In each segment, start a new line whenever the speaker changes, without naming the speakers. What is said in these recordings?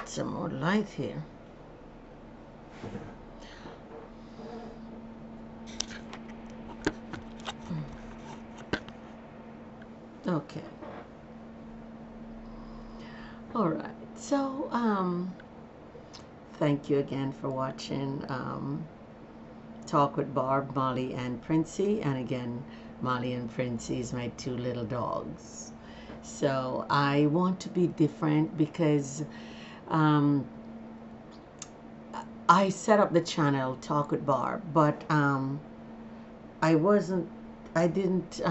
Some more light here. Okay. All right. So, thank you again for watching Talk with Barb, Molly, and Princey. And again, Molly and Princey is my two little dogs. So I want to be different because um, I set up the channel Talk with Barb, but I wasn't, I didn't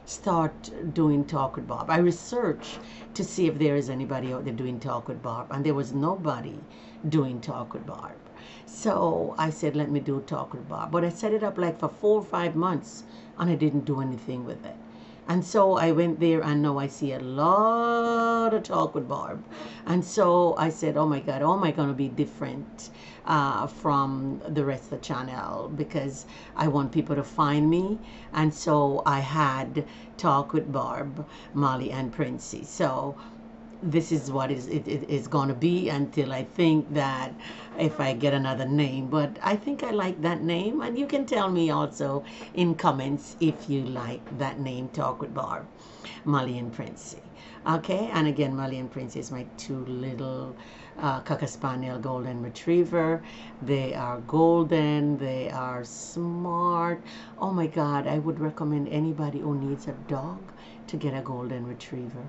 start doing Talk with Bob. I researched to see if there is anybody out there doing Talk with Bob, and there was nobody doing Talk with Bob. So I said, let me do Talk with Bob. But I set it up like for 4 or 5 months, and I didn't do anything with it. And so I went there, and now I see a lot of Talk with Barb. And so I said, oh my God, how am I going to be different from the rest of the channel? Because I want people to find me. And so I had Talk with Barb, Molly, and Princey. So this is what it is going to be until I think that if I get another name. But I think I like that name, and you can tell me also in comments if you like that name, Talk with Barb, Molly and Princey. Okay, and again, Molly and Princey is my two little Cocker Spaniel Golden Retriever. They are golden, they are smart. Oh my God, I would recommend anybody who needs a dog to get a Golden Retriever.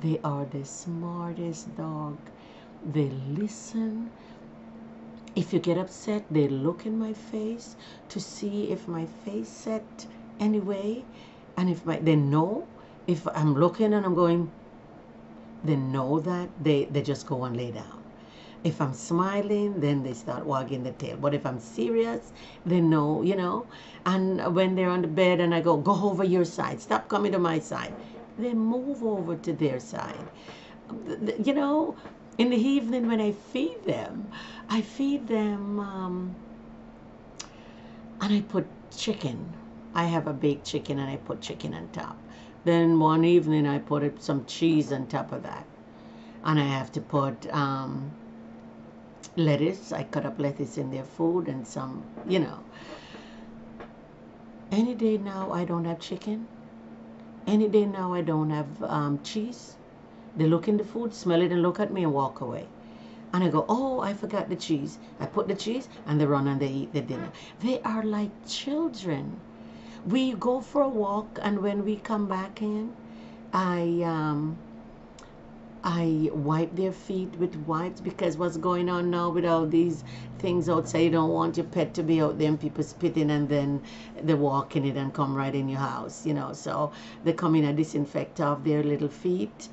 They are the smartest dog. They listen. If you get upset, they look in my face to see if my face set anyway. And if they know, if I'm looking and I'm going, they know that they just go and lay down. If I'm smiling, then they start wagging the tail. But if I'm serious, they know, you know. And when they're on the bed and I go over your side, stop coming to my side, they move over to their side. You know, in the evening when I feed them, and I put chicken. I have a baked chicken and I put chicken on top. Then one evening I put some cheese on top of that. And I have to put lettuce. I cut up lettuce in their food and some, you know. Any day now I don't have chicken. Any day now I don't have cheese. They look in the food, smell it, and look at me and walk away. And I go, oh, I forgot the cheese. I put the cheese, and they run and they eat the dinner. They are like children. We go for a walk, and when we come back in, I wipe their feet with wipes, because what's going on now with all these things outside, you don't want your pet to be out there and people spitting and then they walk in it and come right in your house, you know. So they come in and disinfect off their little feet.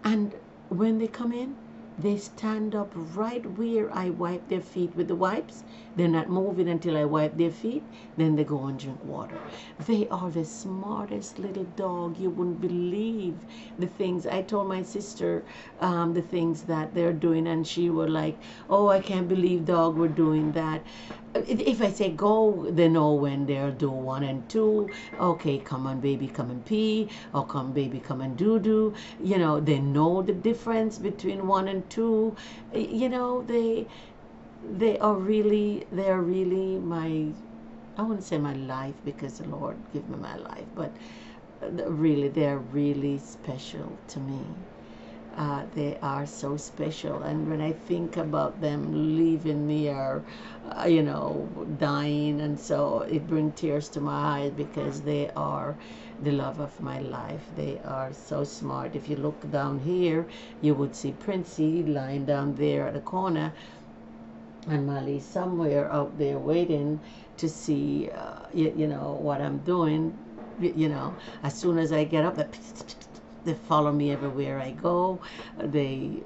And when they come in, they stand up right where I wipe their feet with the wipes. They're not moving until I wipe their feet. Then they go and drink water. They are the smartest little dog. You wouldn't believe the things. I told my sister the things that they're doing, and she was like, oh, I can't believe dog we're doing that. If I say go, they know when they'll do 1 and 2. Okay, come on, baby, come and pee. Or come, baby, come and doo-doo. You know, they know the difference between 1 and 2. You know, they are really my, I wouldn't say my life, because the Lord give me my life, but really, they're really special to me. They are so special, and when I think about them leaving me or you know, dying, and so it brings tears to my eyes, because they are the love of my life. They are so smart. If you look down here, you would see Princey lying down there at the corner, and Molly somewhere out there waiting to see you know, what I'm doing. You know, as soon as I get up, they follow me everywhere I go. They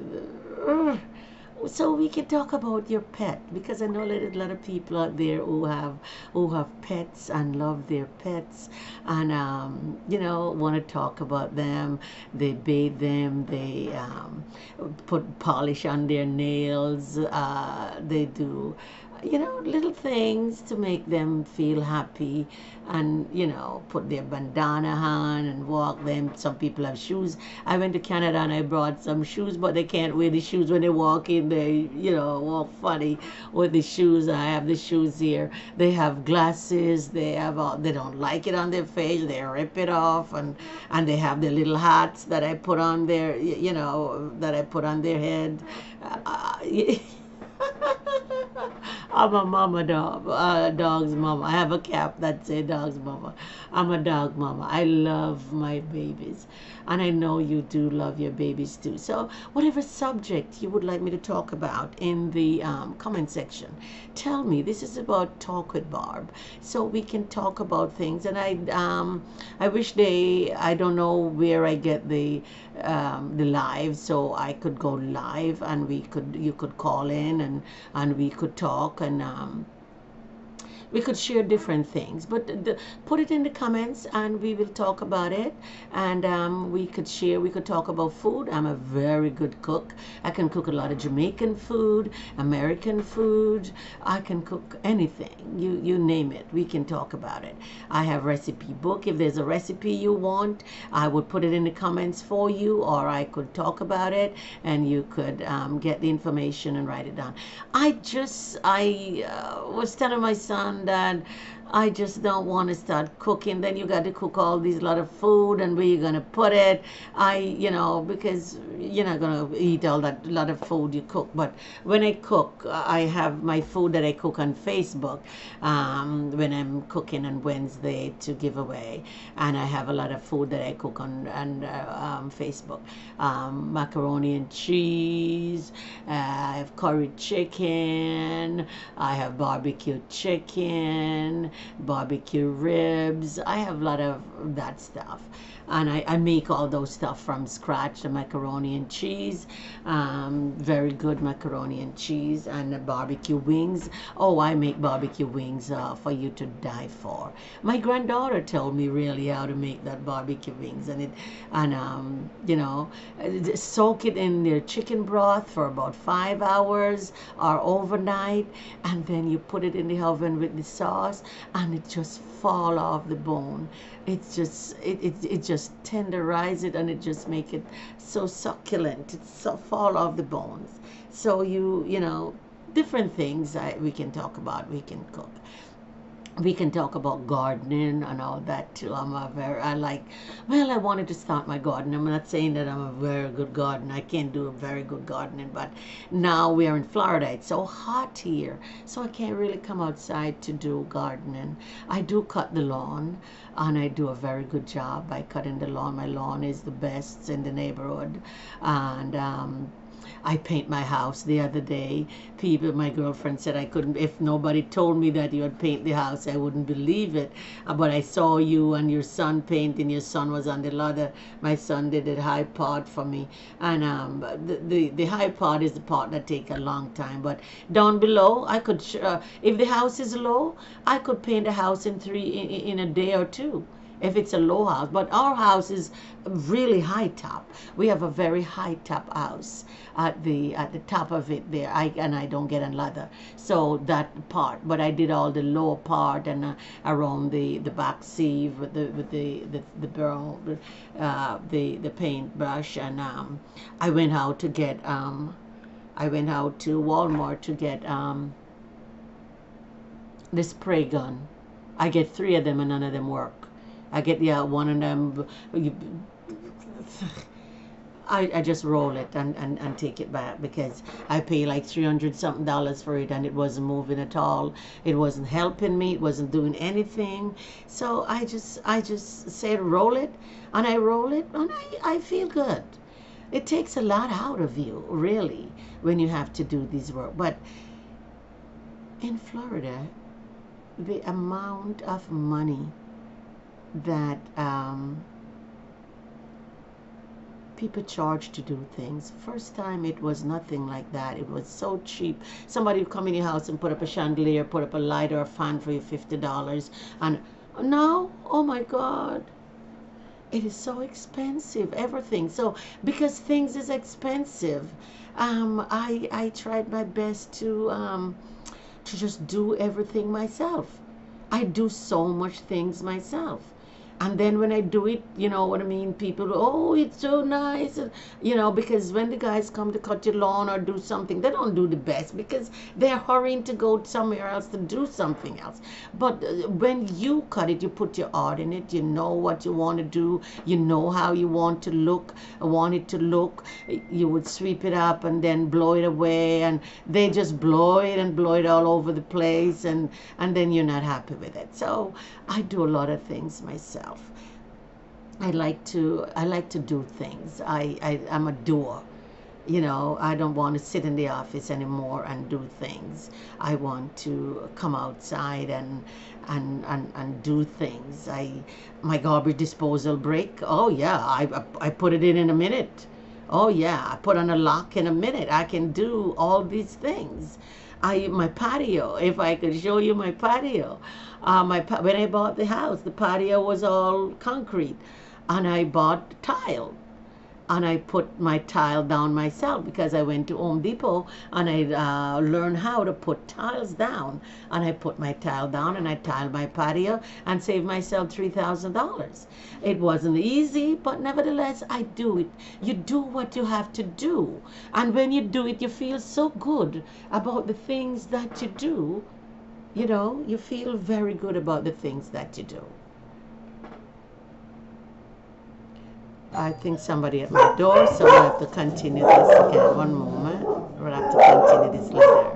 so we can talk about your pet, because I know a lot of people out there who have pets and love their pets, and you know, want to talk about them. They bathe them, they put polish on their nails, they do little things to make them feel happy, and put their bandana on and walk them. Some people have shoes. I went to Canada and I brought some shoes, but they can't wear the shoes when they walk in. They walk funny with the shoes. I have the shoes here. They have glasses. They have all, they don't like it on their face. They rip it off, and they have the little hats that I put on their that I put on their head. I'm a mama dog, dog's mama. I have a cap that say dog's mama. I'm a dog mama. I love my babies, and I know you do love your babies too. So whatever subject you would like me to talk about in the comment section, tell me. This is about Talk with Barb, so we can talk about things. And I wish I don't know where I get the live, so I could go live and you could call in, and we could talk, and we could share different things, but put it in the comments and we will talk about it. And we could talk about food. I'm a very good cook. I can cook a lot of Jamaican food, American food. I can cook anything, you name it, we can talk about it. I have recipe book. If there's a recipe you want, I would put it in the comments for you, or I could talk about it and you could get the information and write it down. I was telling my son that I just don't want to start cooking. Then you got to cook all these lot of food, and where you gonna put it? Because you're not gonna eat all that lot of food you cook. But when I cook, I have my food that I cook on Facebook when I'm cooking on Wednesday to give away, and I have a lot of food that I cook on Facebook. Macaroni and cheese. I have curry chicken. I have barbecue chicken, barbecue ribs. I have a lot of that stuff, and I make all those stuff from scratch. The macaroni and cheese, very good macaroni and cheese, and the barbecue wings. Oh, I make barbecue wings for you to die for. My granddaughter told me really how to make that barbecue wings, soak it in their chicken broth for about 5 hours or overnight, and then you put it in the oven with the sauce, and it just fall off the bone. It's just it just tenderize it, and it just make it so succulent. It's so fall off the bones. So different things we can talk about. We can cook. We can talk about gardening and all that too. I wanted to start my garden. I'm not saying that I'm a very good gardener. I can't do a very good gardening, but now we are in Florida. It's so hot here, so I can't really come outside to do gardening. I do cut the lawn, and I do a very good job by cutting the lawn. My lawn is the best in the neighborhood, and I paint my house the other day. My girlfriend said I couldn't, if nobody told me that you would paint the house, I wouldn't believe it. But I saw you and your son painting. Your son was on the ladder. My son did a high part for me. And the high part is the part that take a long time. But down below, I could, if the house is low, I could paint a house in a day or two, if it's a low house. But our house is really high top. We have a very high top house at the top of it there. I don't get a ladder, so that part. But I did all the lower part, and around the back sieve with the barrel, the paintbrush, and I went out to get I went out to Walmart to get the spray gun. I get 3 of them and none of them work. I get one of them. I just roll it and take it back, because I pay like $300 something for it, and it wasn't moving at all. It wasn't helping me. It wasn't doing anything. So I just said roll it, and I roll it, and I feel good. It takes a lot out of you, really, when you have to do this work. But in Florida, the amount of money that people charge to do things. First time it was nothing like that. It was so cheap. Somebody would come in your house and put up a chandelier, put up a light or a fan for you, $50. And now, oh my God, it is so expensive, everything. So because things is expensive, I tried my best to to just do everything myself. I do so much things myself. And then when I do it, you know what I mean, people go, oh, it's so nice. And, you know, because when the guys come to cut your lawn or do something, they don't do the best because they're hurrying to go somewhere else to do something else. But when you cut it, you put your art in it. You know what you want to do. You know how you want it to look. You would sweep it up and then blow it away. And they just blow it all over the place. And then you're not happy with it. So I do a lot of things myself. I like to do things. I'm a doer. You know, I don't want to sit in the office anymore and do things. I want to come outside and do things. My garbage disposal break. Oh yeah, I put it in a minute. Oh yeah, I put on a lock in a minute. I can do all these things. My patio, if I could show you my patio. When I bought the house, the patio was all concrete, and I bought tile, and I put my tile down myself because I went to Home Depot and I learned how to put tiles down, and I put my tile down and I tiled my patio and saved myself $3,000. It wasn't easy, but nevertheless I do it. You do what you have to do, and when you do it, you feel so good about the things that you do. You know, you feel very good about the things that you do. I think somebody at my door, so I'll have to continue this again. One moment. We'll have to continue this later.